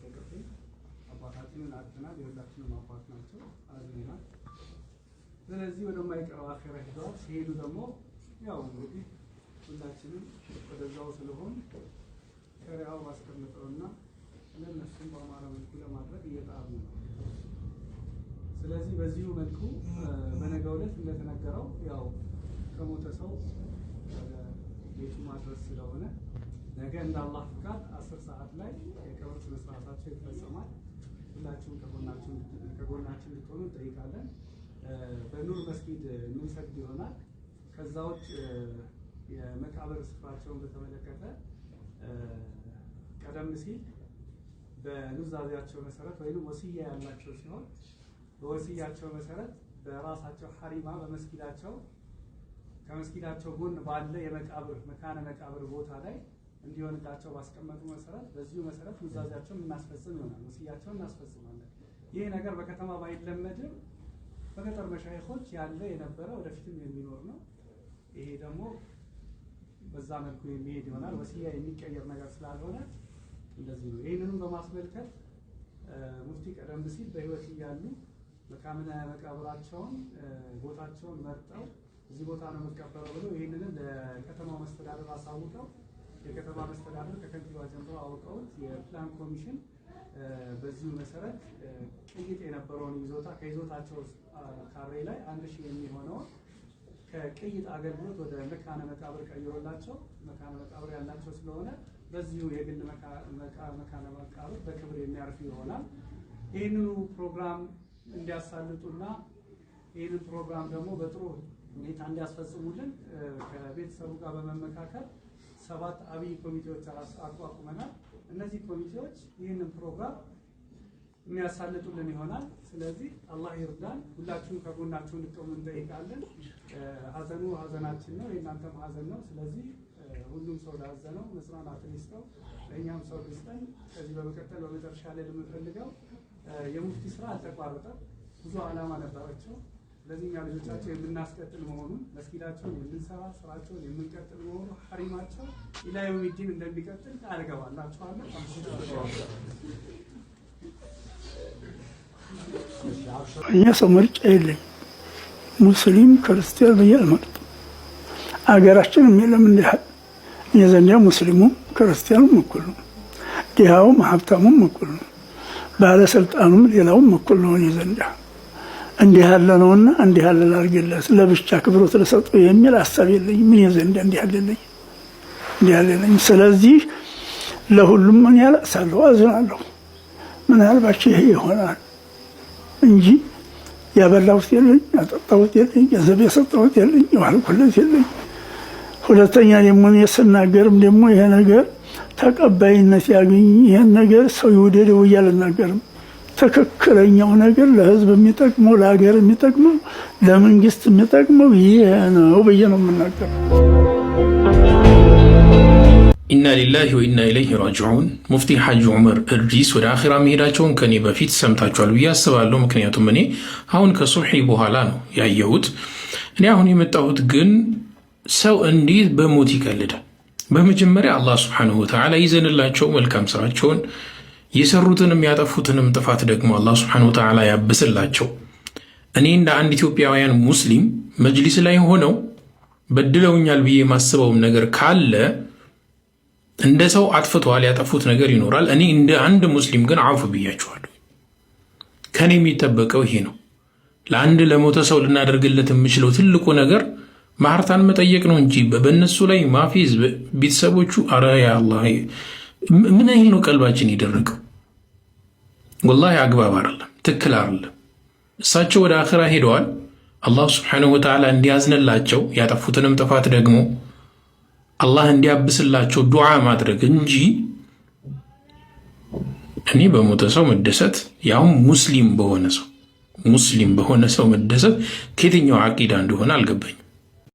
በቀጤ አባታችንን አጥተናል። የሁላችንም አባት ናቸው። አዝነናል። ስለዚህ ወደማይቀረው አኺራ ሄደዋል። ሲሄዱ ደግሞ ያው እንግዲህ ሁላችንም ወደዛው ስለሆን ሸሪዓው ባስቀመጠውና ለነሱም በአማራ መልኩ ለማድረግ እየጣርን ነው። ስለዚህ በዚሁ መልኩ በነገው ዕለት እንደተነገረው ያው ከሞተ ሰው ቤቱ ማድረስ ስለሆነ ነገ እንደ አላህ ፍቃድ 10 ሰዓት ላይ የቀብር ስነ ስርዓታቸው ይፈጸማል። ሁላችሁም ከጎናችን እንድትሆኑ እንጠይቃለን። በኑር መስጊድ የምንሰግድ ይሆናል። ከዛ ውጭ የመቃብር ስፍራቸውን በተመለከተ ቀደም ሲል በኑዛዜያቸው መሰረት ወይም ወሲያ ያላቸው ሲሆን በወሲያቸው መሰረት በራሳቸው ሐሪማ በመስጊዳቸው ከመስጊዳቸው ጎን ባለ የመቃብር መካነ መቃብር ቦታ ላይ እንዲሆንላቸው ባስቀመጡ መሰረት በዚሁ መሰረት ኑዛዜያቸውን እናስፈጽም ይሆናል። ወሲያቸውን እናስፈጽማለን። ይህ ነገር በከተማ ባይለመድም በገጠር መሻይኾች ያለ የነበረ ወደፊትም የሚኖር ነው። ይሄ ደግሞ በዛ መልኩ የሚሄድ ይሆናል። ወሲያ የሚቀየር ነገር ስላልሆነ እንደዚህ ነው። ይህንንም በማስመልከት ሙፍቲ ቀደም ሲል በህይወት እያሉ መካነ መቃብራቸውን ቦታቸውን መርጠው እዚህ ቦታ ነው የምትቀበረው ብለው ይህንንም ለከተማው መስተዳደር አሳውቀው የከተማ መስተዳደር ከከንቲባ ጀምሮ አውቀውት የፕላን ኮሚሽን በዚሁ መሰረት ቅይጥ የነበረውን ይዞታ ከይዞታቸው ካሬ ላይ 1000 የሚሆነውን ከቅይጥ አገልግሎት ወደ መካነ መቃብር ቀይሮላቸው መካነ መቃብር ያላቸው ስለሆነ በዚሁ የግል መካነ መቃብር በክብር የሚያርፍ ይሆናል። ይህንኑ ፕሮግራም እንዲያሳልጡና ይህንን ፕሮግራም ደግሞ በጥሩ ሁኔታ እንዲያስፈጽሙልን ከቤተሰቡ ጋር በመመካከል 7 አብይ ኮሚቴዎች አቋቁመናል። እነዚህ ኮሚቴዎች ይህንን ፕሮግራም የሚያሳልጡልን ይሆናል። ስለዚህ አላህ ይርዳን። ሁላችሁም ከጎናችሁ እንድትቆሙ እንጠይቃለን። ሀዘኑ ሀዘናችን ነው፣ የእናንተም ሀዘን ነው። ስለዚህ ሁሉም ሰው ላዘነው መጽናናትን ይስጠው፣ ለእኛም ሰው ይስጠን። ከዚህ በመቀጠል በመጨረሻ ላይ የምንፈልገው የሙፍቲ ስራ አልተቋረጠም። ብዙ ዓላማ ነበራቸው። ስለዚህ እኛ ልጆቻቸው የምናስቀጥል መሆኑን መስጊዳቸውን የምንሰራ ስራቸውን የምንቀጥል መሆኑ ሐሪማቸው ኢላ የውሚዲን እንደሚቀጥል ቃል እገባላችኋለሁ። እኛ ሰው ምርጫ የለኝ ሙስሊም ክርስቲያን ብዬ አልመርጥም። አገራችንም የለም እንዲህ እኛ ዘንድ ሙስሊሙም ክርስቲያኑም እኩል ነው፣ ድሃውም ሀብታሙም እኩል ነው፣ ባለስልጣኑም ሌላውም እኩል ነው። እኛ ዘንድ እንዲህ ያለ ነውና እንዲህ ያለ ላርግለት ለብቻ ክብሮት ለሰጠው የሚል ሐሳብ የለኝም። ምን ዘንድ እንዲህ ያለኝ ስለዚህ ለሁሉም ምን ያለሳለሁ አዝናለሁ። ምናልባት ይሄ ይሆናል እንጂ ያበላሁት የለኝ፣ ያጠጣሁት የለኝ፣ ገንዘብ የሰጠሁት የለኝ፣ የዋልኩለት የለኝ። ሁለተኛ ደግሞ እኔ ስናገርም ደግሞ ይሄ ነገር ተቀባይነት ያገኝ ይሄን ነገር ሰው ይወደደው እያለ አልናገርም። ትክክለኛው ነገር ለህዝብ የሚጠቅመው ለሀገር የሚጠቅመው ለመንግስት የሚጠቅመው ይሄ ነው ብዬ ነው የምናገረው። ኢና ሊላሂ ወኢና ኢለይሂ ራጂዑን። ሙፍቲ ሐጂ ዑመር እድሪስ ወደ አኺራ መሄዳቸውን ከኔ በፊት ሰምታችኋል ብዬ አስባለሁ። ምክንያቱም እኔ አሁን ከሱብሒ በኋላ ነው ያየሁት። እኔ አሁን የመጣሁት ግን ሰው እንዴት በሞት ይቀልዳል? በመጀመሪያ አላህ ሱብሓነሁ ወተዓላ ይዘንላቸው መልካም ስራቸውን የሰሩትንም ያጠፉትንም ጥፋት ደግሞ አላህ ሱብሓነሁ ወተዓላ ያብስላቸው። እኔ እንደ አንድ ኢትዮጵያውያን ሙስሊም መጅሊስ ላይ ሆነው በድለውኛል ብዬ የማስበውም ነገር ካለ እንደ ሰው አጥፍተዋል፣ ያጠፉት ነገር ይኖራል። እኔ እንደ አንድ ሙስሊም ግን አፉ ብያቸዋለሁ። ከኔ የሚጠበቀው ይሄ ነው። ለአንድ ለሞተ ሰው ልናደርግለት የምችለው ትልቁ ነገር ማህርታን መጠየቅ ነው እንጂ በእነሱ ላይ ማፌዝ ቤተሰቦቹ አረ ያ አላህ ምን አይል ነው ቀልባችን የደረቀው? ወላሂ አግባብ አይደለም፣ ትክክል አይደለም። እሳቸው ወደ አኺራ ሄደዋል። አላህ ሱብሓነሁ ወተዓላ እንዲያዝንላቸው ያጠፉትንም ጥፋት ደግሞ አላህ እንዲያብስላቸው ዱዓ ማድረግ እንጂ እኔ በሞተ ሰው መደሰት ያውም ሙስሊም በሆነ ሰው መደሰት ከየትኛው አቂዳ እንደሆነ አልገባኝም።